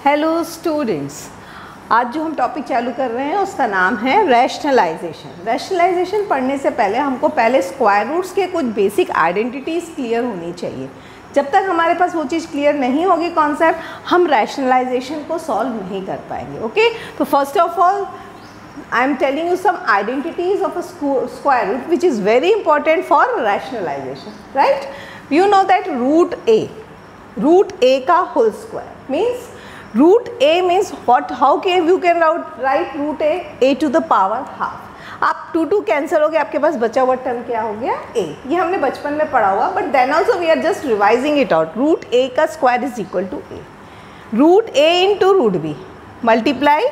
Hello students, आज जो हम टॉपिक चालू कर रहे हैं उसका नाम है रैशनलाइजेशन। रैशनलाइजेशन पढ़ने से पहले हमको पहले स्क्वायर रूट्स के कुछ बेसिक आइडेंटिटीज़ क्लियर होनी चाहिए। जब तक हमारे पास वो चीज़ क्लियर नहीं होगी कॉन्सेप्ट, हम रैशनलाइजेशन को सॉल्व नहीं कर पाएंगे। ओके, तो first of all I am telling you some identities of a square root which is very important for rationalization, right? You know that root a का whole square means root a means what? How can you can write root a to the power half. आप 2 cancel हो गए, आपके पास बचा हुआ term क्या हो गया a। ये हमने बचपन में पढ़ा हुआ, but then also we are just revising it out. Root a का square is equal to a, root a into root b multiply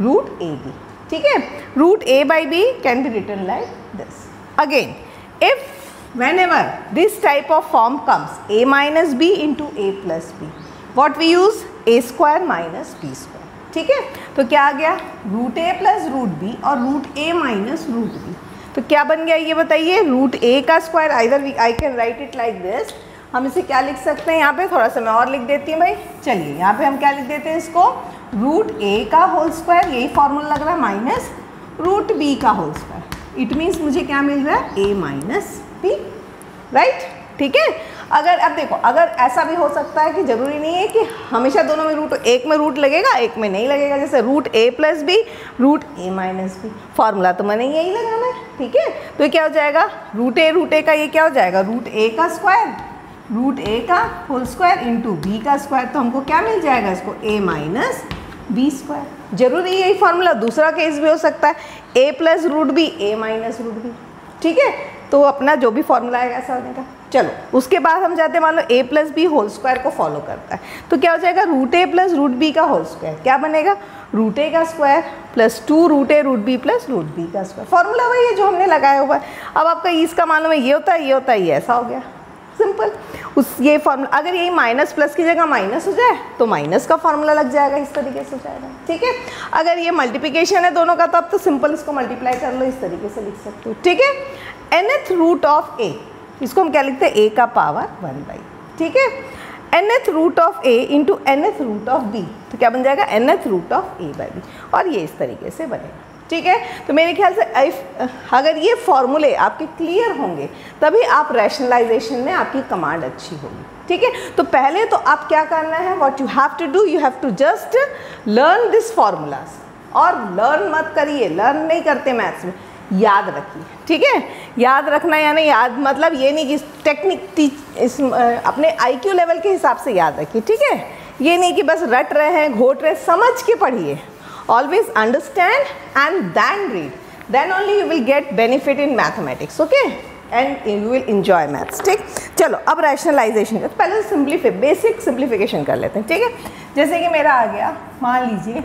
root a b। ठीक है, root a by b can be written like this. Again if whenever this type of form comes a minus b into a plus b, what we use? a square minus b square। ठीक है, तो क्या आ गया? Root a plus root b और root a minus root b। तो क्या बन गया ये बताइए? रूट a का square, either I can write it like this. हम इसे क्या लिख सकते हैं? यहाँ पे थोड़ा सा मैं और लिख देती हूँ भाई। चलिए यहाँ पे हम क्या लिख देते हैं इसको? रूट a का होल स्क्वायर, यही फॉर्मूला लग रहा है, माइनस रूट b का होल स्क्वायर। इट मीन्स मुझे क्या मिल रहा है? a minus b, right? ठीक है, अगर अब देखो, अगर ऐसा भी हो सकता है कि जरूरी नहीं है कि हमेशा दोनों में रूट, एक में रूट लगेगा एक में नहीं लगेगा। जैसे root a plus b, root a minus b, formula तो मैंने यही लगाना है। ठीक है, तो क्या हो जाएगा? रूट a का ये क्या हो जाएगा? रूट a का स्क्वायर, रूट a का होल स्क्वायर इंटू b का स्क्वायर। तो हमको क्या मिल जाएगा इसको? a minus b square. जरूरी यही फॉर्मूला, दूसरा केस भी हो सकता है, a plus root b, a minus root b. ठीक है, तो अपना जो भी फॉर्मूला आएगा ऐसा होने का। चलो उसके बाद हम जाते हैं, मान लो a plus b whole square को फॉलो करता है, तो क्या हो जाएगा? Root a plus root b का होल स्क्वायर क्या बनेगा? रूट a का square plus 2 root a root b plus root b का स्क्वायर। फॉर्मूला वही है जो हमने लगाया हुआ है। अब आपका इसका मालूम है ये होता है, ये होता है, ये ऐसा हो गया, सिंपल। उस ये फॉर्मूला अगर यही माइनस प्लस की जगह माइनस हो जाए तो माइनस का फॉर्मूला लग जाएगा, इस तरीके से हो जाएगा। ठीक है, अगर ये मल्टीप्लिकेशन है दोनों का तो आप तो सिंपल इसको मल्टीप्लाई कर लो, इस तरीके से लिख सकते हो। ठीक है, nth रूट ऑफ a, इसको हम क्या लिखते हैं? a का पावर 1/। ठीक है, nth root of a into nth root of b, तो क्या बन जाएगा? nth root of a by b, और ये इस तरीके से बनेगा। ठीक है, तो मेरे ख्याल से अगर ये फॉर्मूले आपके क्लियर होंगे तभी आप रैशनलाइजेशन में आपकी कमांड अच्छी होगी। ठीक है, तो पहले तो आप क्या करना है? What you have to do, you have to just learn this formulas. और लर्न मत करिए, लर्न नहीं करते मैथ्स में, याद रखिए। ठीक है, याद रखना यानी याद मतलब ये नहीं कि टेक्निक अपने IQ लेवल के हिसाब से याद रखिए। ठीक है, ये नहीं कि बस रट रहे हैं, घोट रहे, समझ के पढ़िए। Always understand and then read, then only you will get benefit in mathematics, okay? And you will enjoy maths। ठीक, चलो अब रैशनलाइजेशन का पहले बेसिक सिंप्लीफिकेशन कर लेते हैं। ठीक है, जैसे कि मेरा आ गया, मान लीजिए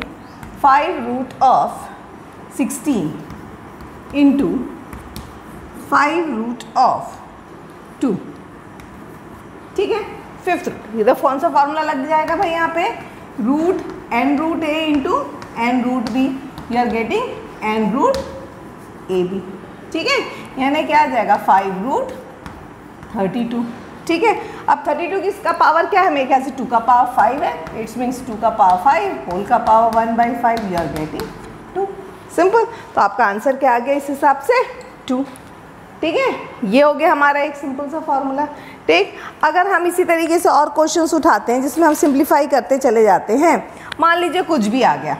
5 root of 16 into 5 root of 2। ठीक है, 5th रूट, ये तो कौन सा फॉर्मूला लग जाएगा भाई? यहाँ पे root n root a into n root b, you are getting n root a b। ठीक है, यानी क्या आ जाएगा? 5 रूट 32। ठीक है, अब 32 किसका पावर क्या है? मेरे ख्याल से 2 का पावर 5 है। इट्स मीन्स 2 का पावर 5 होल का power 1/5, you are getting 2। Simple, तो आपका आंसर क्या आ गया इस हिसाब से? 2। ठीक है, ये हो गया हमारा एक सिंपल सा फॉर्मूला। ठीक, अगर हम इसी तरीके से और क्वेश्चंस उठाते हैं जिसमें हम सिंप्लीफाई करते चले जाते हैं, मान लीजिए कुछ भी आ गया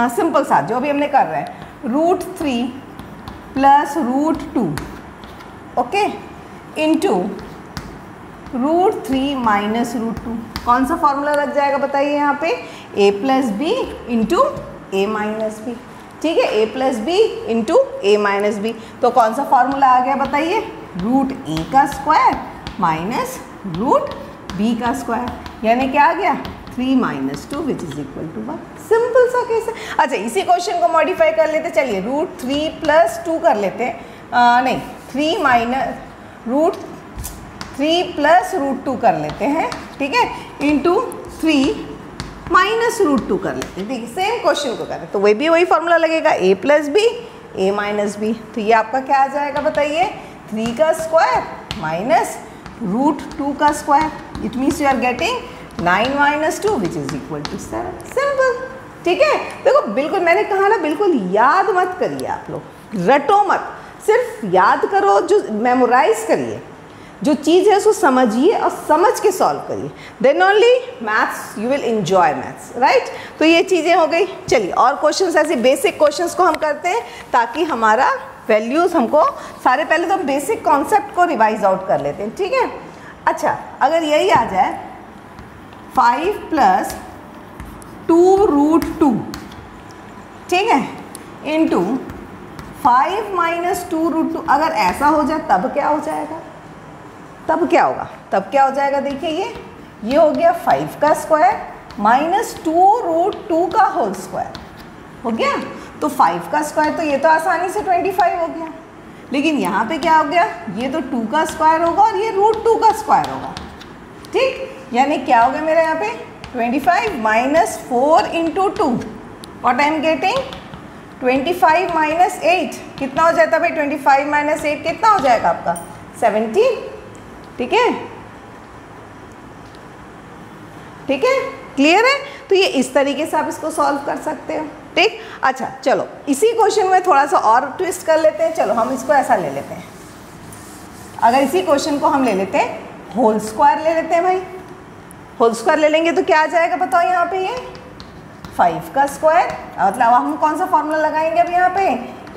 सिंपल सा जो भी हमने कर रहे हैं, root 3 plus root 2, okay, into root 3 minus root 2। कौन सा फॉर्मूला लग जाएगा बताइए यहाँ पे? a plus b into a minus b. ठीक है, a plus b into a minus b, तो कौन सा फॉर्मूला आ गया बताइए? रूट a का स्क्वायर माइनस रूट b का स्क्वायर, यानी क्या आ गया? 3 minus 2 which is equal to 1। Simple सा केस है। अच्छा, इसी क्वेश्चन को मॉडिफाई कर लेते, चलिए रूट 3 प्लस 2 कर लेते हैं, नहीं 3 माइनस रूट 3 प्लस रूट 2 कर लेते हैं। ठीक है, इंटू 3 माइनस रूट 2 कर लेते हैं। देखिए सेम क्वेश्चन को करें तो वही फॉर्मूला लगेगा, a plus b a minus b. तो ये आपका क्या आ जाएगा बताइए? 3 का स्क्वायर माइनस रूट 2 का square. It means you are getting 9 minus 2 which is equal to 7। Simple. ठीक है, देखो बिल्कुल मैंने कहा ना, बिल्कुल याद मत करिए आप लोग, रटो मत, सिर्फ याद करो, जो मेमोराइज करिए, जो चीज़ है उसको समझिए और समझ के सॉल्व करिए, then only maths you will enjoy maths, right. तो ये चीज़ें हो गई। चलिए और क्वेश्चंस, ऐसे बेसिक क्वेश्चंस को हम करते हैं ताकि हमारा वैल्यूज़ हमको सारे, पहले तो हम बेसिक कॉन्सेप्ट को रिवाइज आउट कर लेते हैं। ठीक है, अच्छा अगर यही आ जाए 5 प्लस 2√2, ठीक है, इंटू 5 माइनस 2√2, अगर ऐसा हो जाए तब क्या हो जाएगा, तब क्या होगा, तब क्या हो जाएगा, देखिए ये हो गया 5 का स्क्वायर माइनस 2√2 का होल स्क्वायर हो गया। तो 5 का स्क्वायर, तो ये तो आसानी से 25 हो गया, लेकिन यहाँ पे क्या हो गया, ये तो 2 का स्क्वायर होगा और ये √2 का स्क्वायर होगा। ठीक, यानी क्या हो गया मेरा यहाँ पे 25 minus 4 into 2, what I am getting 25 minus 8, कितना हो जाता है भाई 25 माइनस 8 कितना हो जाएगा आपका 17। ठीक है, ठीक है, क्लियर है। तो ये इस तरीके से आप इसको सॉल्व कर सकते हो। ठीक, अच्छा चलो इसी क्वेश्चन में थोड़ा सा और ट्विस्ट कर लेते हैं। चलो हम इसको ऐसा ले लेते हैं, अगर इसी क्वेश्चन को हम ले लेते हैं होल स्क्वायर ले लेते हैं भाई, होल स्क्वायर ले लेंगे तो क्या आ जाएगा बताओ, यहाँ पे ये 5 का स्क्वायर, मतलब हम कौन सा फॉर्मूला लगाएंगे अब यहाँ पे,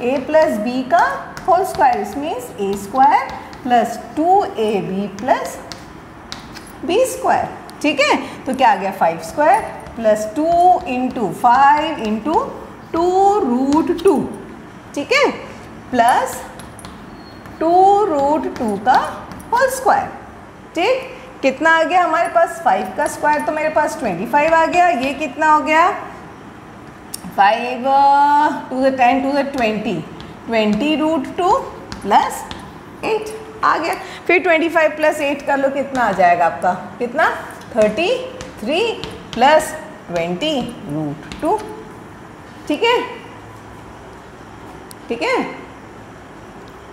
a प्लस बी का whole square, is means a square plus 2ab plus b square. ठीक है, तो क्या आ गया 5 स्क्वायर प्लस 2 इंटू 5 इंटू 2√2, ठीक है, प्लस 2√2 का होल स्क्वायर। ठीक, कितना आ गया हमारे पास 5 का स्क्वायर, तो मेरे पास 25 आ गया, ये कितना हो गया 5 to the 10 to the 20√2 plus 8 आ गया। फिर 25 प्लस 8 कर लो, कितना आ जाएगा आपका, कितना 33 प्लस 20√2। ठीक है, ठीक है,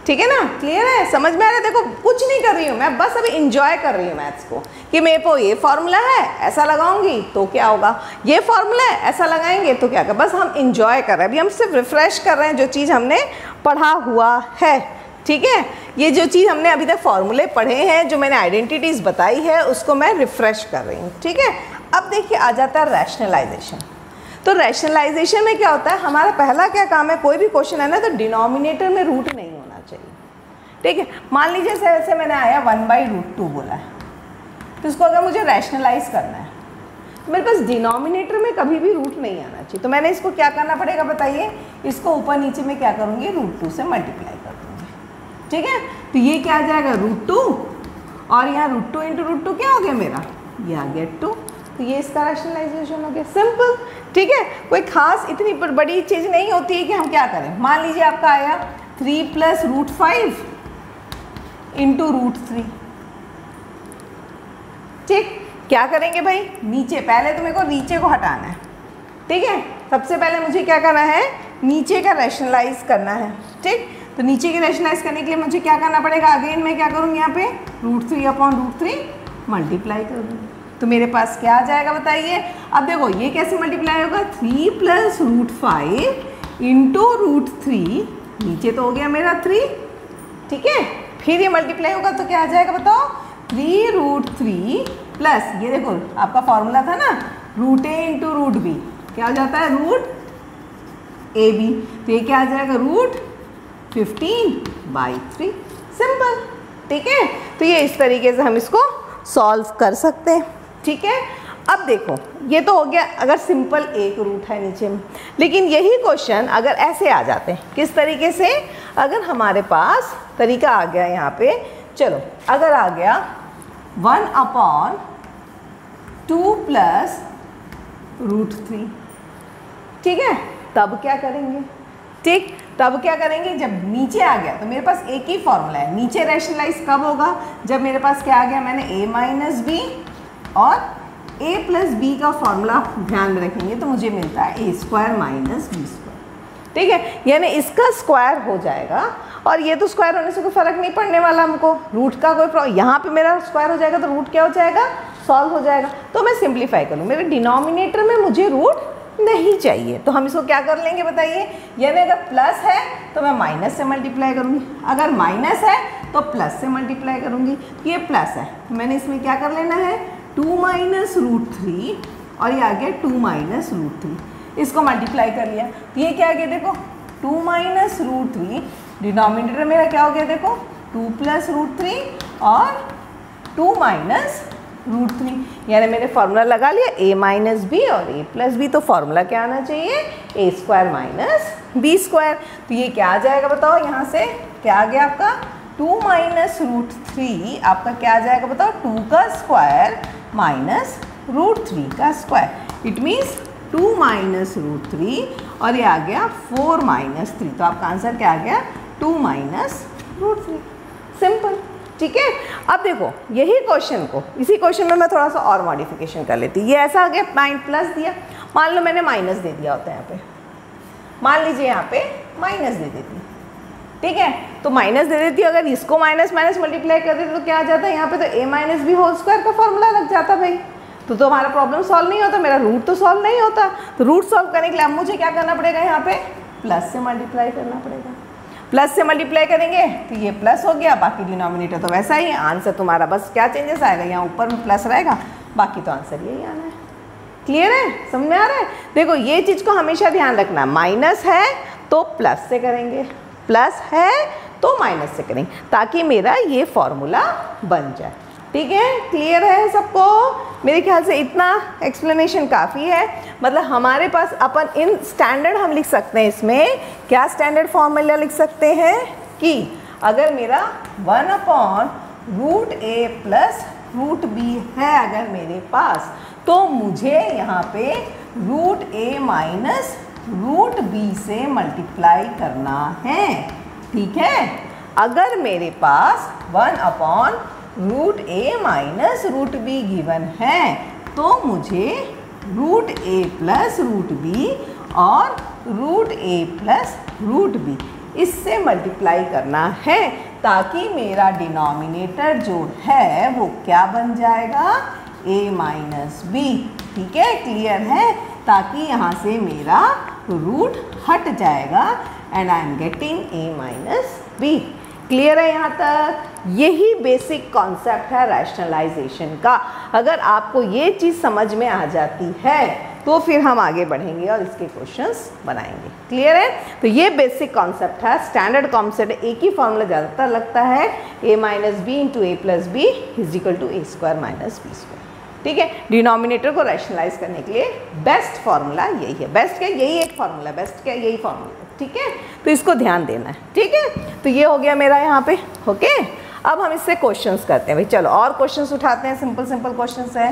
ठीक है ना, क्लियर है, समझ में आ रहा है। देखो कुछ नहीं कर रही हूँ मैं, बस अभी इंजॉय कर रही हूँ मैथ्स को, कि मेरे को ये फॉर्मूला है ऐसा लगाऊंगी तो क्या होगा, ये फॉर्मूला है ऐसा लगाएंगे तो क्या होगा, बस हम इंजॉय कर रहे हैं, अभी हम सिर्फ रिफ्रेश कर रहे हैं जो चीज़ हमने पढ़ा हुआ है। ठीक है, ये जो चीज़ हमने अभी तक फॉर्मूले पढ़े हैं, जो मैंने आइडेंटिटीज़ बताई है, उसको मैं रिफ्रेश कर रही हूँ। ठीक है, अब देखिए आ जाता है रैशनलाइजेशन। तो रैशनलाइजेशन में क्या होता है, हमारा पहला क्या काम है, कोई भी क्वेश्चन है ना तो डिनोमिनेटर में रूट नहीं होना चाहिए। ठीक है, मान लीजिए जैसे मैंने आया 1/√2 बोला है, तो इसको अगर मुझे रैशनलाइज करना है तो मेरे पास डिनोमिनेटर में कभी भी रूट नहीं आना चाहिए। तो मैंने इसको क्या करना पड़ेगा बताइए, इसको ऊपर नीचे में क्या करूँगी, √2 से मल्टीप्लाई कर दूँगी। ठीक है, तो ये क्या आ जाएगा √2 और यहाँ √2 इंटू √2 क्या हो गया मेरा, ये आ गया 2, तो ये इसका रैशनलाइजेशन हो गया, सिंपल। ठीक है, कोई खास इतनी बड़ी चीज़ नहीं होती है कि हम क्या करें। मान लीजिए आपका आया 3 प्लस √5 इंटू √3। ठीक, क्या करेंगे भाई, नीचे पहले तो मेरे को नीचे को हटाना है। ठीक है, सबसे पहले मुझे क्या करना है, नीचे का रैशनलाइज करना है। ठीक, तो नीचे के रैशनलाइज करने के लिए मुझे क्या करना पड़ेगा, अगेन मैं क्या करूँगी यहाँ पे √3/√3 मल्टीप्लाई कर दूँगी, तो मेरे पास क्या आ जाएगा बताइए। अब देखो ये कैसे मल्टीप्लाई होगा, 3 प्लस √5 इंटू √3, नीचे तो हो गया मेरा 3। ठीक है, फिर ये मल्टीप्लाई होगा तो क्या आ जाएगा बताओ, 3√3 प्लस ये देखो आपका फॉर्मूला था ना √a इंटू √b, क्या हो जाता है √ab, तो ये क्या आ जाएगा √15/3, सिंपल। ठीक है, तो ये इस तरीके से हम इसको सॉल्व कर सकते हैं। ठीक है, अब देखो ये तो हो गया अगर सिंपल एक रूट है नीचे में, लेकिन यही क्वेश्चन अगर ऐसे आ जाते हैं, किस तरीके से, अगर हमारे पास तरीका आ गया यहाँ पे, चलो अगर आ गया 1/2 प्लस √3, ठीक है, तब क्या करेंगे। ठीक, तब क्या करेंगे, जब नीचे आ गया तो मेरे पास एक ही फॉर्मूला है, नीचे रैशनलाइज कब होगा, जब मेरे पास क्या आ गया, मैंने a माइनस बी और a प्लस बी का फॉर्मूला ध्यान में रखेंगे तो मुझे मिलता है a square minus b square. ठीक है, यानी इसका स्क्वायर हो जाएगा और ये तो स्क्वायर होने से कोई फ़र्क नहीं पड़ने वाला हमको, रूट का कोई प्रॉब्लम, यहाँ पे मेरा स्क्वायर हो जाएगा तो रूट क्या हो जाएगा सॉल्व हो जाएगा। तो मैं सिंप्लीफाई करूँ, मेरे डिनोमिनेटर में मुझे रूट नहीं चाहिए, तो हम इसको क्या कर लेंगे बताइए, यानी अगर प्लस है तो मैं माइनस से मल्टीप्लाई करूँगी, अगर माइनस है तो प्लस से मल्टीप्लाई करूँगी। ये प्लस है तो मैंने इसमें क्या कर लेना है 2 माइनस रूट 3 और ये आ गया 2 माइनस रूट 3, इसको मल्टीप्लाई कर लिया तो ये क्या आ गया देखो 2 माइनस रूट 3, डिनोमिनेटर मेरा क्या हो गया देखो 2 प्लस रूट 3 और 2 माइनस रूट 3, यानी मैंने फॉर्मूला लगा लिया a माइनस बी और a प्लस बी, तो फॉर्मूला क्या आना चाहिए a square minus b square. तो ये क्या आ जाएगा बताओ, यहाँ से क्या आ गया आपका 2 माइनस रूट 3, आपका क्या आ जाएगा बताओ 2 का स्क्वायर माइनस रूट 3 का square, it means 2 minus root 3 और ये आ गया 4 माइनस 3, तो आपका आंसर क्या आ गया 2 माइनस रूट 3, सिंपल। ठीक है, अब देखो यही क्वेश्चन को, इसी क्वेश्चन में मैं थोड़ा सा और मॉडिफिकेशन कर लेती। ये ऐसा आ गया प्लस दिया, मान लो मैंने माइनस दे दिया होता है यहाँ पे, मान लीजिए यहाँ पे माइनस दे देती, ठीक है, तो माइनस दे देती, अगर इसको माइनस माइनस मल्टीप्लाई कर देती तो क्या आ जाता है यहाँ पे, तो a minus b whole square का फॉर्मूला लग जाता भाई, तो हमारा प्रॉब्लम सॉल्व नहीं होता, मेरा रूट तो सॉल्व नहीं होता। तो रूट सॉल्व करने के लिए अब मुझे क्या करना पड़ेगा, यहाँ पे प्लस से मल्टीप्लाई करना पड़ेगा, प्लस से मल्टीप्लाई करेंगे तो ये प्लस हो गया, बाकी डिनोमिनेटर तो वैसा ही, आंसर तुम्हारा बस क्या चेंजेस आएगा, यहाँ ऊपर में प्लस रहेगा, बाकी तो आंसर यही आना है। क्लियर है, समझ में आ रहा है। देखो ये चीज़ को हमेशा ध्यान रखना, माइनस है तो प्लस से करेंगे, प्लस है तो माइनस से करेंगे, ताकि मेरा ये फॉर्मूला बन जाए। ठीक है, क्लियर है सबको, मेरे ख्याल से इतना एक्सप्लेनेशन काफ़ी है। मतलब हमारे पास अपन इन स्टैंडर्ड हम लिख सकते हैं, इसमें क्या स्टैंडर्ड फॉर्मूला लिख सकते हैं कि अगर मेरा 1/√a प्लस √b है अगर मेरे पास, तो मुझे यहाँ पे √a माइनस √b से मल्टीप्लाई करना है। ठीक है, अगर मेरे पास 1/√a माइनस √b गिवन है तो मुझे √a प्लस √b और √a प्लस √b इससे मल्टीप्लाई करना है, ताकि मेरा डिनोमिनेटर जो है वो क्या बन जाएगा, a माइनस बी। ठीक है, क्लियर है, ताकि यहाँ से मेरा रूट हट जाएगा and I am getting a minus b. Clear है यहाँ तक, यही बेसिक कॉन्सेप्ट है रैशनलाइजेशन का। अगर आपको ये चीज़ समझ में आ जाती है तो फिर हम आगे बढ़ेंगे और इसके क्वेश्चंस बनाएंगे। क्लियर है, तो ये बेसिक कॉन्सेप्ट है, स्टैंडर्ड कॉन्सेप्ट, एक ही फॉर्मूला ज़्यादातर लगता है, a minus b into a plus b is equal to a square minus b square. ठीक है, डिनोमिनेटर को रैशनलाइज करने के लिए बेस्ट फार्मूला यही है, बेस्ट क्या यही एक फार्मूला, बेस्ट क्या यही फार्मूला। ठीक है, तो इसको ध्यान देना है। ठीक है, तो ये हो गया मेरा यहाँ पे। ओके, अब हम इससे क्वेश्चंस करते हैं भाई, चलो और क्वेश्चंस उठाते हैं, सिंपल सिंपल क्वेश्चंस है।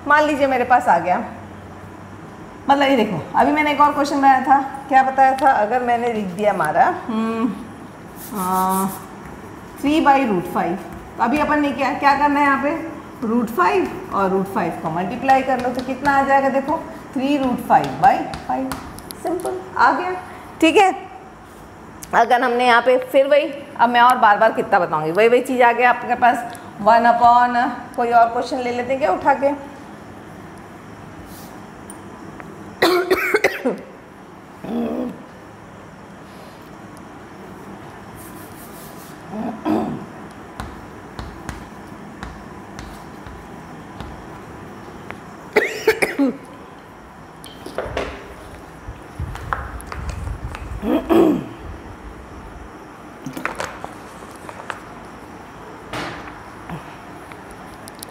मान लीजिए मेरे पास आ गया, मतलब ये देखो अभी मैंने एक और क्वेश्चन बनाया था, क्या बताया था, अगर मैंने लिख दिया हमारा 3/√5, तो अभी अपन ने क्या करना है यहाँ पे, √5 और √5 को मल्टीप्लाई कर लो तो कितना आ जाएगा, देखो 3√5/5, सिंपल आ गया। ठीक है, अगर हमने यहाँ पे फिर वही, अब मैं और बार बार कितना बताऊंगी, वही चीज़ आ गया आपके पास 1/, कोई और क्वेश्चन ले लेते हैं क्या उठा के,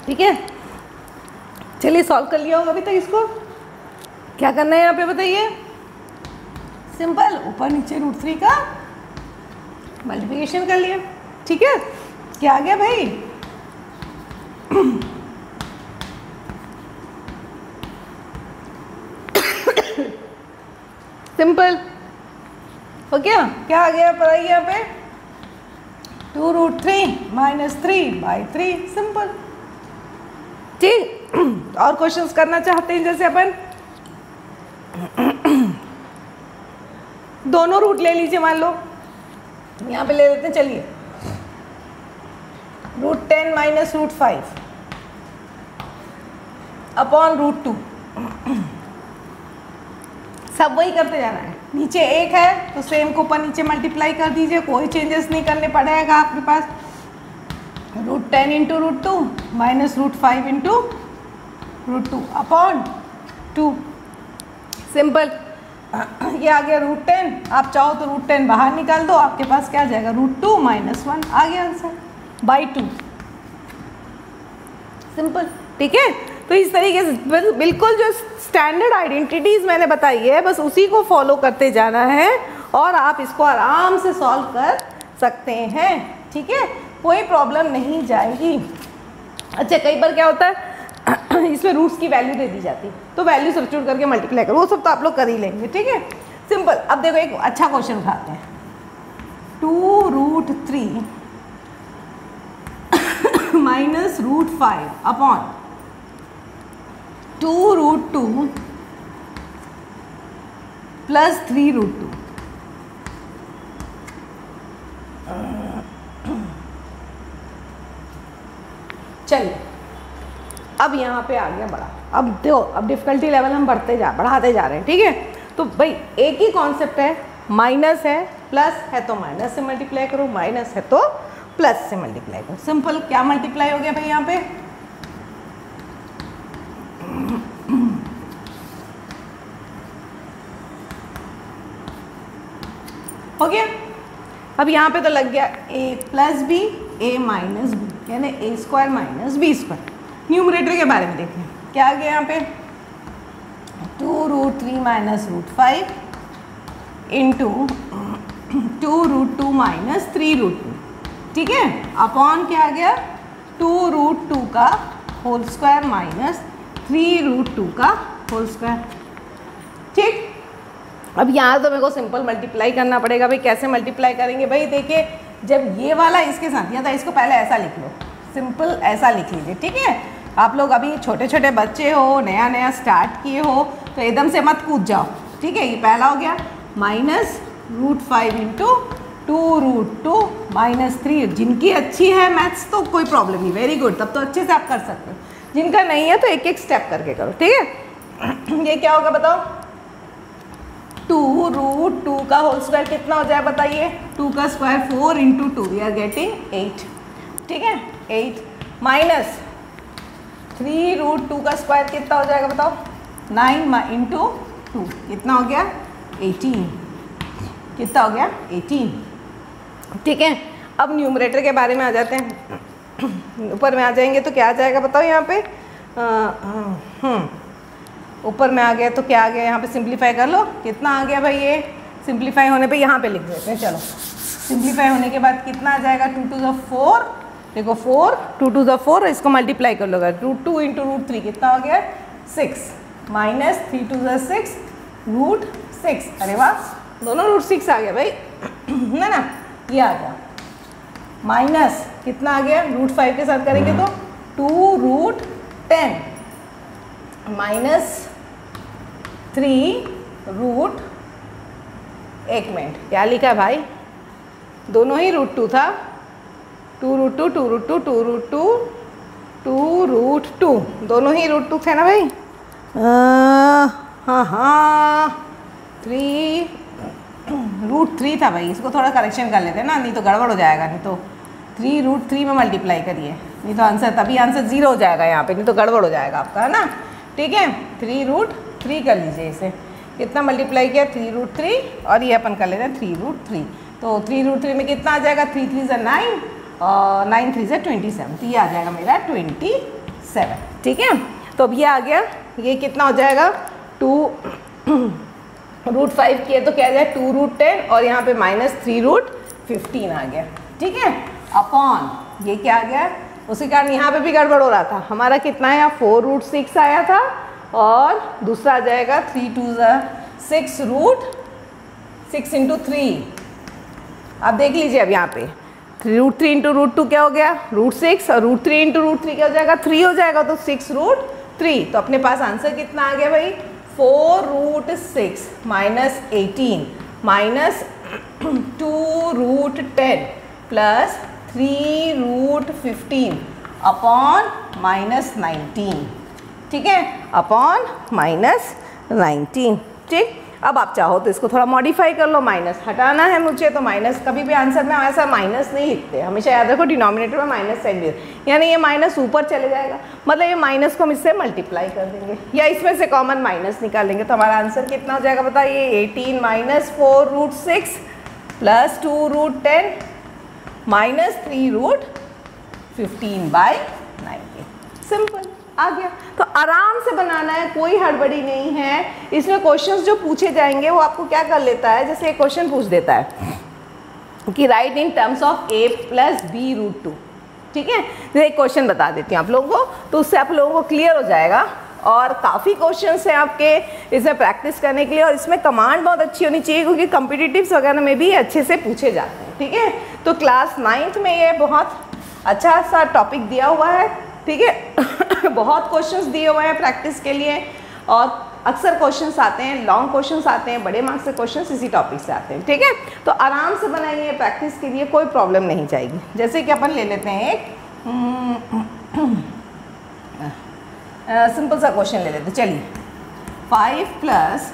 ठीक है, चलिए सॉल्व कर लिया होगा अभी तक। इसको क्या करना है यहाँ पे बताइए, सिंपल ऊपर नीचे √3 का मल्टीप्लिकेशन कर लिया। ठीक है, क्या आ गया भाई, सिंपल हो गया। क्या आ गया बताइए यहाँ पे, 2√3 माइनस 3/3, सिंपल। ठीक, और क्वेश्चंस करना चाहते हैं, जैसे अपन दोनों रूट ले लीजिए, मान लो यहाँ पे ले लेते हैं, चलिए √10 माइनस √5, अपॉन रूट 2, सब वही करते जाना है। नीचे 1 है तो सेम को ऊपर नीचे मल्टीप्लाई कर दीजिए, कोई चेंजेस नहीं करने पड़ेगा आपके पास। Root 10 into root 2 minus root 5 into root 2 upon 2, simple. ये आ गया रूट 10, आप चाहो तो रूट 10 बाहर निकाल दो, आपके पास क्या आ जाएगा रूट 2 माइनस 1, आ गया आंसर बाई 2, सिंपल। ठीक है, तो इस तरीके से बिल्कुल जो स्टैंडर्ड आइडेंटिटीज़ मैंने बताई है बस उसी को फॉलो करते जाना है और आप इसको आराम से सॉल्व कर सकते हैं। ठीक है, कोई प्रॉब्लम नहीं जाएगी। अच्छा, कई बार क्या होता है इसमें रूट्स की वैल्यू दे दी जाती है तो वैल्यू सब्स्टिट्यूट करके मल्टीप्लाई करो, वो सब तो आप लोग कर ही लेंगे। ठीक है, सिंपल। अब देखो एक अच्छा क्वेश्चन उठाते हैं। 2 root 3 minus root 5 upon 2 root 2 plus 3 root 2। चलिए, अब यहाँ पे आ गया बड़ा। अब देखो, अब डिफ़िकल्टी लेवल हम बढ़ाते जा रहे हैं। ठीक है, तो भाई एक ही कॉन्सेप्ट है, माइनस है प्लस है तो माइनस से मल्टीप्लाई करो, माइनस है तो प्लस से मल्टीप्लाई करो, सिंपल। क्या मल्टीप्लाई हो गया भाई यहाँ पे? हो गया। अब यहाँ पे तो लग गया a plus b, a minus b, यानी a square minus b square. Numerator के बारे में देखें, क्या आ गया यहाँ पे? 2 root 3 minus root 5 into 2 root 2 minus 3 root 2। ठीक है, अपॉन क्या आ गया? 2 रूट 2 का होल स्क्वायर माइनस 3 रूट 2 का होल स्क्वायर। ठीक, अब यहाँ तो मेरे को सिंपल मल्टीप्लाई करना पड़ेगा। भाई कैसे मल्टीप्लाई करेंगे? भाई देखिए, जब ये वाला इसके साथ या था, इसको पहले ऐसा लिख लो, सिंपल ऐसा लिख लीजिए। ठीक है, आप लोग अभी छोटे छोटे बच्चे हो, नया नया स्टार्ट किए हो तो एकदम से मत कूद जाओ। ठीक है, ये पहला हो गया minus root 5 into 2 root 2 minus 3। जिनकी अच्छी है मैथ्स तो कोई प्रॉब्लम नहीं, वेरी गुड, तब तो अच्छे से आप कर सकते हो। जिनका नहीं है तो एक एक स्टेप करके करो। ठीक है, ये क्या होगा बताओ? 2 रूट 2 का होल स्क्वायर कितना हो जाए बताइए? 2 का square 4 into 2, we are getting 8। ठीक है, 8 माइनस 3 रूट 2 का स्क्वायर कितना हो जाएगा बताओ? 9 इंटू 2 कितना हो गया? 18। कितना हो गया? 18। ठीक है, अब न्यूमरेटर के बारे में आ जाते हैं। ऊपर में आ जाएंगे तो क्या आ जाएगा बताओ यहाँ पे? ऊपर में आ गया तो क्या आ गया यहाँ पे? सिंप्लीफाई कर लो, कितना आ गया भाई? ये सिंप्लीफाई होने पे यहाँ पे लिख देते हैं। चलो, सिंप्लीफाई होने के बाद कितना आ जाएगा? 2 टू द 4, देखो 4, 2 टू द 4, इसको मल्टीप्लाई कर लो। रूट 2 इंटू रूट 3 कितना हो गया? 6 माइनस 3 टू द 6 रूट 6। अरे वाह, दोनों रूट 6 आ गया भाई ना। ये आ गया माइनस कितना आ गया? रूट 5 के साथ करेंगे तो 2 रूट 10 माइनस 3 रूट, एक मिनट क्या लिखा है भाई? दोनों ही रूट 2 था। 2 रूट 2, 2 रूट 2, 2 रूट 2, 2 रूट 2, दोनों ही रूट 2 थे ना भाई? हाँ, 3 रूट 3 था भाई। इसको थोड़ा करेक्शन कर लेते हैं ना, नहीं तो गड़बड़ हो जाएगा। नहीं तो 3 रूट 3 में मल्टीप्लाई करिए, नहीं तो आंसर तभी आंसर 0 हो जाएगा यहाँ पे, नहीं तो गड़बड़ हो जाएगा आपका, है ना? ठीक है, 3 रूट 3 कर लीजिए इसे। कितना मल्टीप्लाई किया? 3 रूट 3, और ये अपन कर लेते हैं 3 रूट 3। तो 3 रूट 3 में कितना आ जाएगा? 3 3 से 9 और 9 3 से 27, तो ये आ जाएगा मेरा 27। ठीक है, तो अब ये आ गया। ये कितना हो जाएगा? 2 रूट 5 किए तो क्या आ जाए? 2 रूट 10, और यहाँ पे माइनस 3 रूट 15 आ गया। ठीक है, अपॉन ये क्या आ गया? उसी कारण यहाँ पे भी गड़बड़ हो रहा था। हमारा कितना है? 4 रूट 6 आया था, और दूसरा आ जाएगा 3 टू 6 रूट 6 इंटू 3। आप देख लीजिए, अब यहाँ पे 3 रूट 3 इंटू रूट 2 क्या हो गया? रूट 6, और रूट 3 इंटू रूट 3 क्या हो जाएगा? 3 हो जाएगा, तो 6 रूट 3। तो अपने पास आंसर कितना आ गया भाई? 4 root 6 minus 18 minus 2 root 10 plus 3 root 15 upon minus 19। ठीक है, अपॉन -19। ठीक, अब आप चाहो तो इसको थोड़ा मॉडिफाई कर लो, माइनस हटाना है मुझे तो माइनस, कभी भी आंसर में ऐसा माइनस नहीं लिखते, हमेशा याद रखो डिनोमिनेटर में माइनस साइन दे, यानी ये माइनस ऊपर चले जाएगा, मतलब ये माइनस को हम इससे मल्टीप्लाई कर देंगे या इसमें से कॉमन माइनस निकालेंगे तो हमारा आंसर कितना हो जाएगा बताइए, 18 माइनस 4√6 प्लस 2√10 माइनस 3√15/90। सिंपल, आ गया। तो आराम से बनाना है, कोई हड़बड़ी नहीं है। इसमें क्वेश्चंस जो पूछे जाएंगे वो आपको क्या कर लेता है, जैसे एक क्वेश्चन पूछ देता है कि right in terms of a + b√2। ठीक है, तो एक क्वेश्चन बता देती हूँ आप लोगों को, तो उससे आप लोगों को क्लियर हो जाएगा। और काफ़ी क्वेश्चंस हैं आपके इसमें प्रैक्टिस करने के लिए, और इसमें कमांड बहुत अच्छी होनी चाहिए क्योंकि कॉम्पिटिटिव्स वगैरह में भी अच्छे से पूछे जाते हैं। ठीक है, तो क्लास 9th में ये बहुत अच्छा सा टॉपिक दिया हुआ है। ठीक है बहुत क्वेश्चंस दिए हुए हैं प्रैक्टिस के लिए, और अक्सर क्वेश्चंस आते हैं, लॉन्ग क्वेश्चंस आते हैं, बड़े मार्क्स के क्वेश्चंस इसी टॉपिक से आते हैं। ठीक है, तो आराम से बनाइए, प्रैक्टिस के लिए कोई प्रॉब्लम नहीं जाएगी। जैसे कि अपन ले लेते हैं एक सिंपल सा क्वेश्चन ले लेते, चलिए 5 +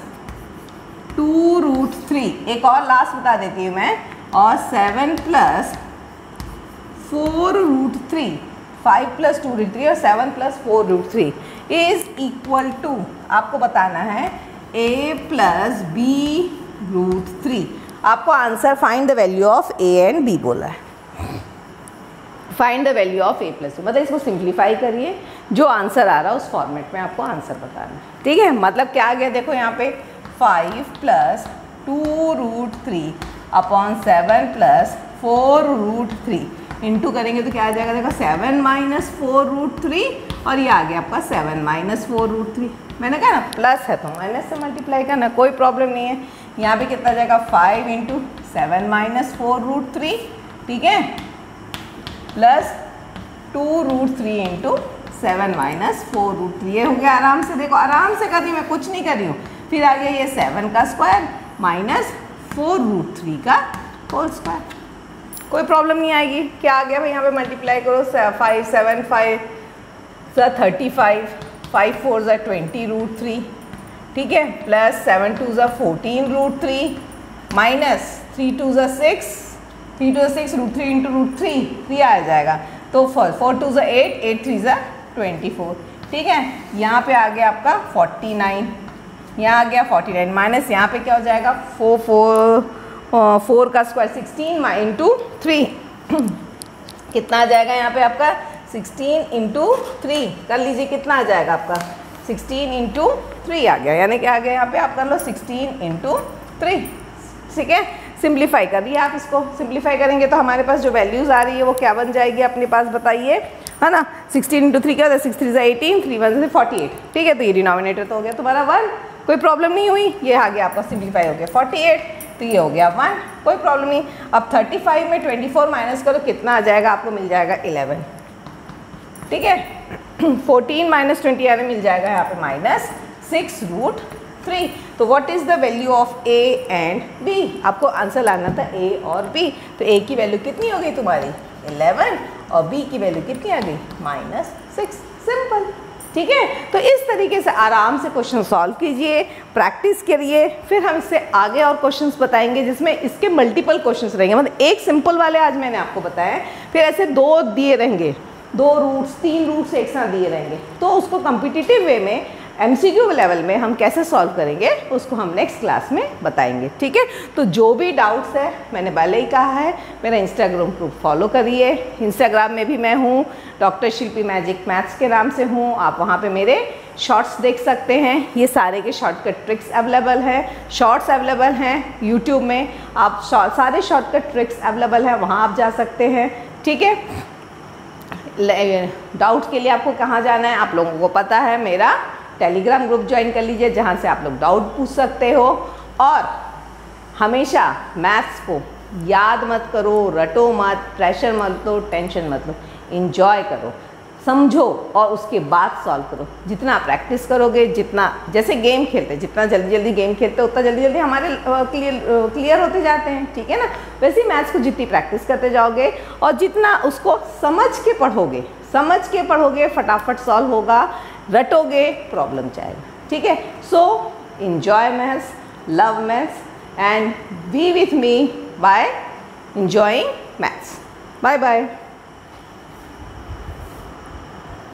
2√3, एक और लास्ट बता देती हूँ मैं, और 7 + 4√3, 5 + 2√3 और 7 + 4√3 इज इक्वल टू, आपको बताना है a + b√3। आपको answer find the value of a and b बोला है, find the value of a + b, मतलब इसको सिंप्लीफाई करिए, जो आंसर आ रहा है उस फॉर्मेट में आपको आंसर बताना है। ठीक है, मतलब क्या आ गया, देखो यहाँ पे 5 + 2√3 अपॉन 7 + 4√3 इंटू करेंगे तो क्या आ जाएगा, देखो 7 - 4√3 और ये आ गया आपका 7 - 4√3। मैंने कहा ना प्लस है तो माइनस से मल्टीप्लाई करना, कोई प्रॉब्लम नहीं है। यहाँ पे कितना जाएगा, 5 × 7 - 4√3, ठीक है, प्लस 2√3 × 7 - 4√3, ये हो गया। आराम से देखो, आराम से कर रही, मैं कुछ नहीं कर रही हूँ। फिर आ गया ये 7 का स्क्वायर माइनस 4√3 का होल स्क्वायर, कोई प्रॉब्लम नहीं आएगी। क्या आ गया भाई, यहाँ पे मल्टीप्लाई करो, 5 × 7 = 5 = 35, 5 × 4 = 20√3, ठीक है, प्लस 7 × 2 = 14√3 माइनस 3 × 2 = 6, 3 × 2 = 6, √3 × √3 3 आ जाएगा, तो 4 × 2 = 8, 8 × 3 = 24, ठीक है। यहाँ पे आ गया आपका 49, यहाँ आ गया 49 माइनस यहाँ पे क्या हो जाएगा, 4 का स्क्वायर 16 × 3 कितना आ जाएगा, यहाँ पे आपका 16 × 3 कर लीजिए, कितना आ जाएगा आपका 16 × 3 आ गया, यानी क्या आ गया यहाँ पे आप कर लो 16 × 3, ठीक है। सिंप्लीफाई कर रही है आप, इसको सिंप्लीफाई करेंगे तो हमारे पास जो वैल्यूज़ आ रही है वो क्या बन जाएगी अपने पास, बताइए, है ना। 16 × 3 क्या होता है, 6 × 3 = 18, 3 × 1 = 48, ठीक है। तो ये डिनोमिनेटर तो हो गया तुम्हारा 1, कोई प्रॉब्लम नहीं हुई। ये आ गया आपका सिंप्लीफाई हो गया 48, तो ये हो गया 1, कोई प्रॉब्लम नहीं। अब 35 में 24 माइनस करो, कितना आ जाएगा, आपको मिल जाएगा 11, ठीक है। 14 - 20 यानी मिल जाएगा यहाँ पे -6√3। तो what is the value of a and b, आपको आंसर लाना था a और b। तो a की वैल्यू कितनी हो गई तुम्हारी 11 और b की वैल्यू कितनी आ गई -6, सिंपल, ठीक है। तो इस तरीके से आराम से क्वेश्चन सॉल्व कीजिए, प्रैक्टिस करिए, फिर हम इससे आगे और क्वेश्चंस बताएंगे जिसमें इसके मल्टीपल क्वेश्चंस रहेंगे। मतलब एक सिंपल वाले आज मैंने आपको बताया, फिर ऐसे 2 दिए रहेंगे, 2 रूट्स 3 रूट्स एक साथ दिए रहेंगे, तो उसको कॉम्पिटिटिव वे में MCQ लेवल में हम कैसे सॉल्व करेंगे उसको हम नेक्स्ट क्लास में बताएंगे, ठीक है। तो जो भी डाउट्स है, मैंने पहले ही कहा है, मेरा इंस्टाग्राम ग्रुप फॉलो करिए। इंस्टाग्राम में भी मैं हूँ डॉक्टर शिल्पी मैजिक मैथ्स के नाम से हूँ, आप वहाँ पे मेरे शॉर्ट्स देख सकते हैं। ये सारे के शॉर्टकट ट्रिक्स अवेलेबल हैं, शॉर्ट्स अवेलेबल हैं यूट्यूब में, आप सारे शॉर्टकट ट्रिक्स अवेलेबल हैं, वहाँ आप जा सकते हैं, ठीक है। डाउट के लिए आपको कहाँ जाना है आप लोगों को पता है, मेरा टेलीग्राम ग्रुप ज्वाइन कर लीजिए जहाँ से आप लोग डाउट पूछ सकते हो। और हमेशा मैथ्स को याद मत करो, रटो मत, प्रेशर मत लो, टेंशन मत लो, एंजॉय करो, समझो और उसके बाद सॉल्व करो। जितना प्रैक्टिस करोगे, जितना जैसे गेम खेलते, जितना जल्दी जल्दी गेम खेलते उतना जल्दी जल्दी हमारे क्लियर होते जाते हैं, ठीक है ना। वैसे ही मैथ्स को जितनी प्रैक्टिस करते जाओगे और जितना उसको समझ के पढ़ोगे फटाफट सॉल्व होगा। रटोगे प्रॉब्लम जाएगा, ठीक है। सो enjoy maths, love maths, and be with me by enjoying maths. Bye bye.